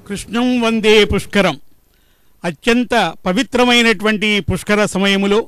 కృష్ణం వందే పుష్కరం. అత్యంత పవిత్రమైనటువంటి పుష్కర సమయములో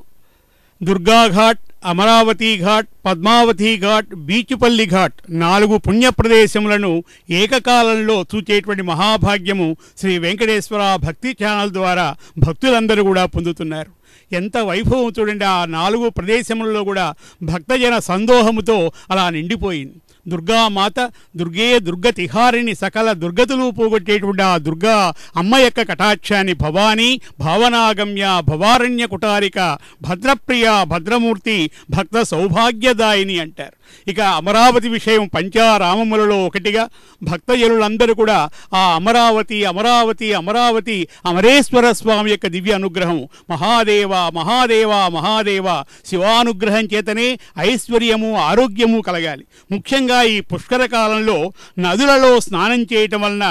దుర్గాఘాట్, అమరావతి ఘాట్, పద్మావతి ఘాట్, బీచుపల్లి ఘాట్ 4 పుణ్యప్రదేశములను ఏకకాలంలో చూచేటువంటి మహాభాగ్యము శ్రీ వెంకటేశ్వర భక్తి ఛానల్ ద్వారా భక్తులందరూ కూడా పొందుతున్నారు. ఎంత వైభవం చూడండి. ఆ 4 ప్రదేశములలో కూడా భక్తజన సందోహముతో అలా నిండిపోయింది. దుర్గామాత, దుర్గే దుర్గతిహారిణి, సకల దుర్గతులు పోగొట్టేటువంటి ఆ దుర్గా అమ్మ యొక్క కటాక్షాన్ని భవానీ, భావనాగమ్య, భవారణ్య కుటారిక, భద్రప్రియ, భద్రమూర్తి, భక్త సౌభాగ్యదాయిని అంటారు. ఇక అమరావతి విషయం పంచారామములలో ఒకటిగా భక్తజనులందరూ కూడా ఆ అమరావతి అమరావతి అమరావతి అమరేశ్వర స్వామి యొక్క దివ్య అనుగ్రహం, మహాదేవ మహాదేవ మహాదేవ శివానుగ్రహం చేతనే ఐశ్వర్యము ఆరోగ్యము కలగాలి. ముఖ్యంగా ఈ పుష్కర కాలంలో నదులలో స్నానం చేయటం వలన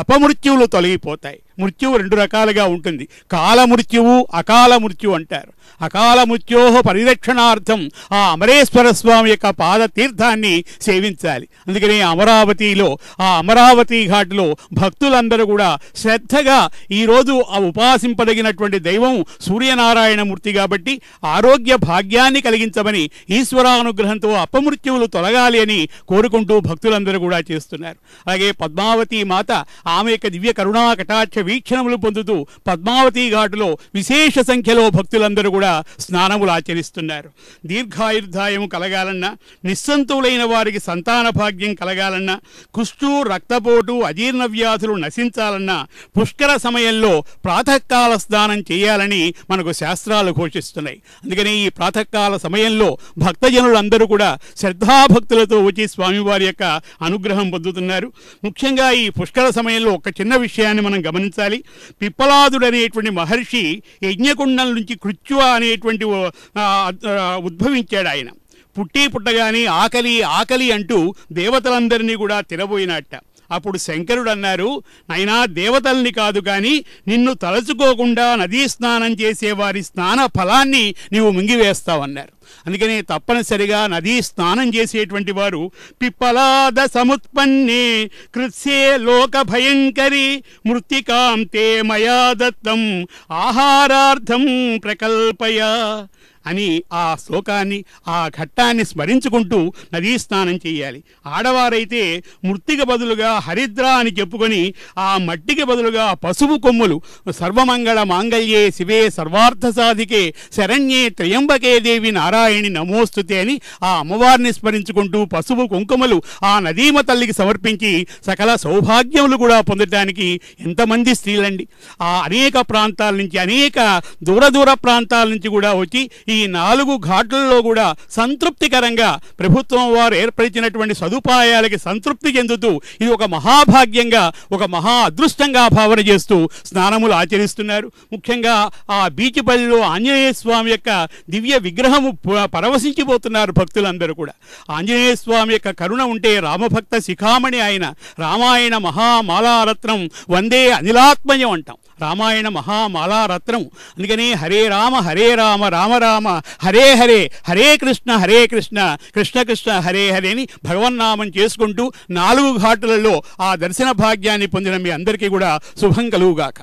అపమృత్యువులు తొలగిపోతాయి. మృత్యువు 2 రకాలుగా ఉంటుంది. కాలమృత్యువు, అకాల మృత్యు అంటారు. అకాల మృత్యోహ పరిరక్షణార్థం ఆ అమరేశ్వర స్వామి యొక్క పాద తీర్థాన్ని సేవించాలి. అందుకని అమరావతిలో ఆ అమరావతి ఘాట్లో భక్తులందరూ కూడా శ్రద్ధగా ఈరోజు ఆ ఉపాసింపదగినటువంటి దైవం సూర్యనారాయణమూర్తి కాబట్టి ఆరోగ్య భాగ్యాన్ని కలిగించమని ఈశ్వరానుగ్రహంతో అపమృత్యువులు తొలగాలి అని కోరుకుంటూ భక్తులందరూ కూడా చేస్తున్నారు. అలాగే పద్మావతి మాత ఆమె యొక్క దివ్య కరుణా కటాక్ష వీక్షణములు పొందుతూ పద్మావతి ఘాటులో విశేష సంఖ్యలో భక్తులందరూ కూడా స్నానములు ఆచరిస్తున్నారు. దీర్ఘాయుర్దాయము కలగాలన్నా, నిస్సంతులైన వారికి సంతాన భాగ్యం కలగాలన్నా, కుష్టు, రక్తపోటు, అజీర్ణ వ్యాధులు నశించాలన్నా పుష్కర సమయంలో ప్రాతకాల స్నానం చేయాలని మనకు శాస్త్రాలు ఘోషిస్తున్నాయి. అందుకని ఈ ప్రాతకాల సమయంలో భక్తజనులందరూ కూడా శ్రద్ధాభక్తులతో వచ్చి స్వామివారి యొక్క అనుగ్రహం పొందుతున్నారు. ముఖ్యంగా ఈ పుష్కర సమయంలో ఒక చిన్న విషయాన్ని మనం గమనించాలి. పిప్పలాదుడు అనేటువంటి మహర్షి యజ్ఞకుండం నుంచి కృత్యువ అనేటువంటి ఉద్భవించాడు. ఆయన పుట్టగానే ఆకలి ఆకలి అంటూ దేవతలందరినీ కూడా తినబోయినట్ట. అప్పుడు శంకరుడు అన్నారు, నైనా దేవతల్ని కాదు కానీ నిన్ను తలుచుకోకుండా నదీ స్నానం చేసేవారి స్నాన ఫలాన్ని నీవు మింగివేస్తావన్నారు. అందుకని తప్పనిసరిగా నదీ స్నానం చేసేటువంటి వారు పిప్పలాద సముత్పన్నే కృత్సే లోక భయంకరి మృత్తికాంతే మయా దత్తం ఆహారార్థం ప్రకల్పయ అని ఆ శ్లోకాన్ని, ఆ ఘట్టాన్ని స్మరించుకుంటూ నదీ స్నానం చేయాలి. ఆడవారైతే మృత్తికి బదులుగా హరిద్ర అని చెప్పుకొని ఆ మట్టికి బదులుగా పసుపు కొమ్ములు సర్వమంగళ మాంగళ్యే శివే సర్వార్థ సాధికే శరణ్యే త్రయంబకే దేవి నారాయణి నమోస్తుతే అని ఆ అమ్మవారిని స్మరించుకుంటూ పసుపు కుంకుమలు ఆ నదీమ తల్లికి సమర్పించి సకల సౌభాగ్యములు కూడా పొందడానికి ఎంతమంది స్త్రీలండి. ఆ అనేక ప్రాంతాల నుంచి, అనేక దూర ప్రాంతాల నుంచి కూడా వచ్చి ఈ 4 ఘాట్లలో కూడా సంతృప్తికరంగా ప్రభుత్వం వారు ఏర్పరిచినటువంటి సదుపాయాలకి సంతృప్తి చెందుతూ ఇది ఒక మహాభాగ్యంగా, ఒక మహా అదృష్టంగా భావన చేస్తూ స్నానములు ఆచరిస్తున్నారు. ముఖ్యంగా ఆ బీచుపల్లిలో ఆంజనేయ స్వామి యొక్క దివ్య విగ్రహము పరవశించిపోతున్నారు భక్తులందరూ కూడా. ఆంజనేయ స్వామి యొక్క కరుణ ఉంటే రామభక్త శిఖామణి ఆయన. రామాయణ మహామాలారత్నం వందే అనిలాత్మయం అంటాం. రామాయణ మహామాలారత్నం. అందుకని హరే రామ రామ రామ హరే హరే, హరే కృష్ణ కృష్ణ కృష్ణ హరే హరే అని భగవన్నామం చేసుకుంటూ 4 ఘాటులలో ఆ దర్శన భాగ్యాన్ని పొందిన మీ అందరికీ కూడా శుభం కలుగుగాక.